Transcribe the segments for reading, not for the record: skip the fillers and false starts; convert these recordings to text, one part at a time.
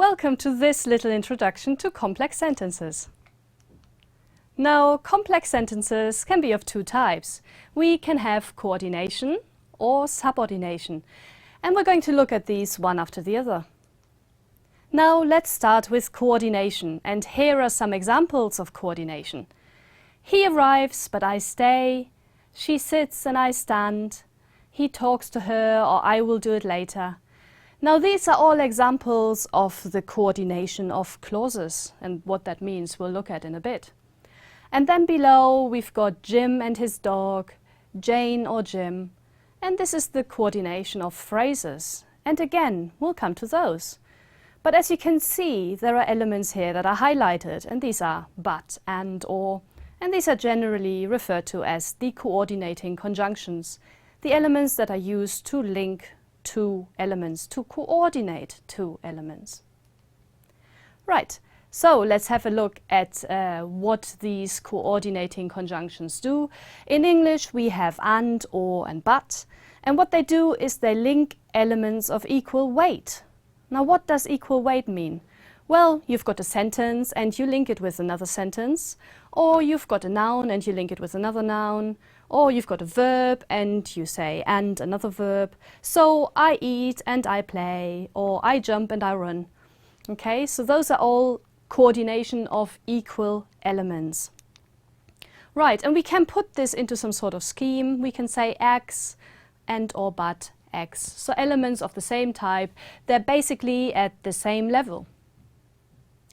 Welcome to this little introduction to complex sentences. Now, complex sentences can be of two types. We can have coordination or subordination, and we're going to look at these one after the other. Now, let's start with coordination, and here are some examples of coordination. He arrives, but I stay. She sits and I stand. He talks to her, or I will do it later. Now, these are all examples of the coordination of clauses, and what that means we'll look at in a bit. And then below we've got Jim and his dog, Jane or Jim, and this is the coordination of phrases. And again, we'll come to those. But as you can see, there are elements here that are highlighted, and these are but, and, or, and these are generally referred to as the coordinating conjunctions, the elements that are used to link two elements, to coordinate two elements. Right, so let's have a look at what these coordinating conjunctions do. In English we have and, or, and but, and what they do is they link elements of equal weight. Now, what does equal weight mean? Well, you've got a sentence and you link it with another sentence, or you've got a noun and you link it with another noun, or you've got a verb and you say and another verb. So I eat and I play, or I jump and I run. Okay, so those are all coordination of equal elements. Right, and we can put this into some sort of scheme. We can say X and or but X. So elements of the same type, they're basically at the same level.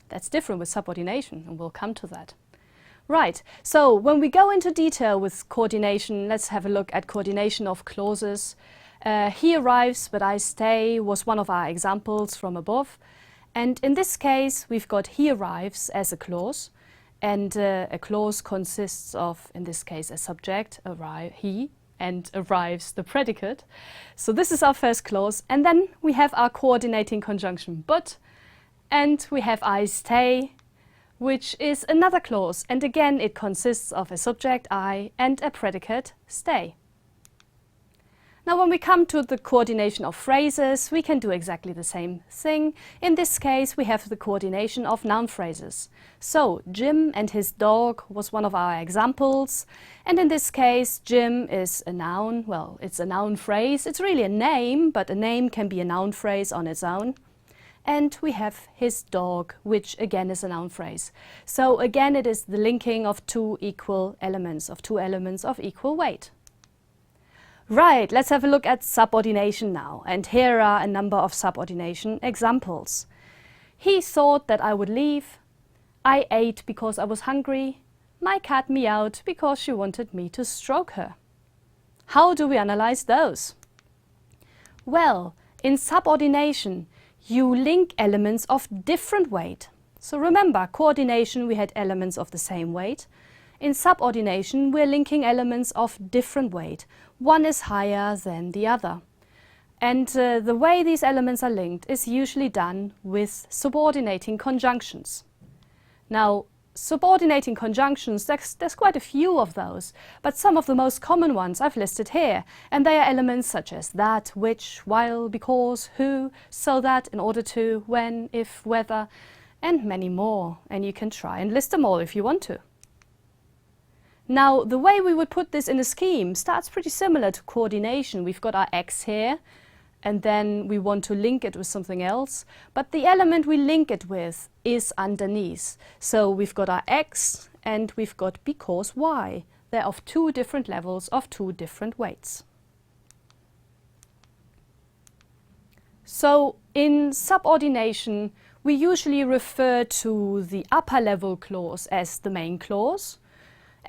That's different with subordination, and we'll come to that. Right, so when we go into detail with coordination, let's have a look at coordination of clauses. He arrives, but I stay was one of our examples from above. And in this case, we've got he arrives as a clause. And a clause consists of, in this case, a subject, he, and arrives the predicate. So this is our first clause. And then we have our coordinating conjunction but, and we have I stay, which is another clause. And again, it consists of a subject, I, and a predicate, stay. Now, when we come to the coordination of phrases, we can do exactly the same thing. In this case, we have the coordination of noun phrases. So, Jim and his dog was one of our examples. And in this case, Jim is a noun. Well, it's a noun phrase. It's really a name, but a name can be a noun phrase on its own. And we have his dog, which again is a noun phrase. So again, it is the linking of two equal elements, of two elements of equal weight. Right, let's have a look at subordination now. And here are a number of subordination examples. He thought that I would leave. I ate because I was hungry. My cat meowed because she wanted me to stroke her. How do we analyze those? Well, in subordination, you link elements of different weight. So remember, coordination, we had elements of the same weight. In subordination, we're linking elements of different weight. One is higher than the other. And the way these elements are linked is usually done with subordinating conjunctions. Now, subordinating conjunctions, there's quite a few of those, but some of the most common ones I've listed here. And they are elements such as that, which, while, because, who, so that, in order to, when, if, whether, and many more. And you can try and list them all if you want to. Now, the way we would put this in a scheme starts pretty similar to coordination. We've got our X here, and then we want to link it with something else. But the element we link it with is underneath. So we've got our X, and we've got because Y. They're of two different levels, of two different weights. So in subordination, we usually refer to the upper level clause as the main clause.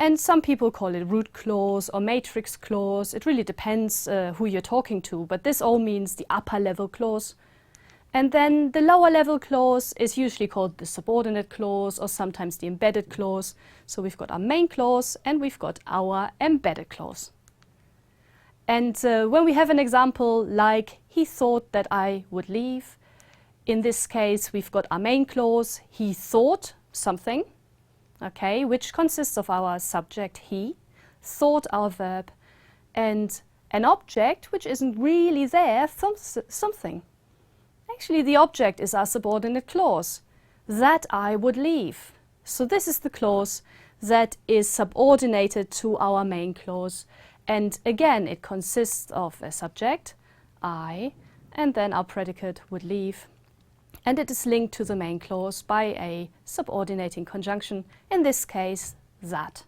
And some people call it root clause or matrix clause. It really depends who you're talking to, but this all means the upper level clause. And then the lower level clause is usually called the subordinate clause or sometimes the embedded clause. So we've got our main clause and we've got our embedded clause. And when we have an example like he thought that I would leave, in this case we've got our main clause, he thought something. Okay, which consists of our subject, he, thought, our verb, and an object which isn't really there, something. Actually, the object is our subordinate clause, that I would leave. So this is the clause that is subordinated to our main clause. And again, it consists of a subject, I, and then our predicate would leave. And it is linked to the main clause by a subordinating conjunction, in this case, that.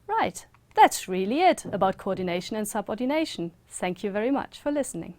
Right, that's really it about coordination and subordination. Thank you very much for listening.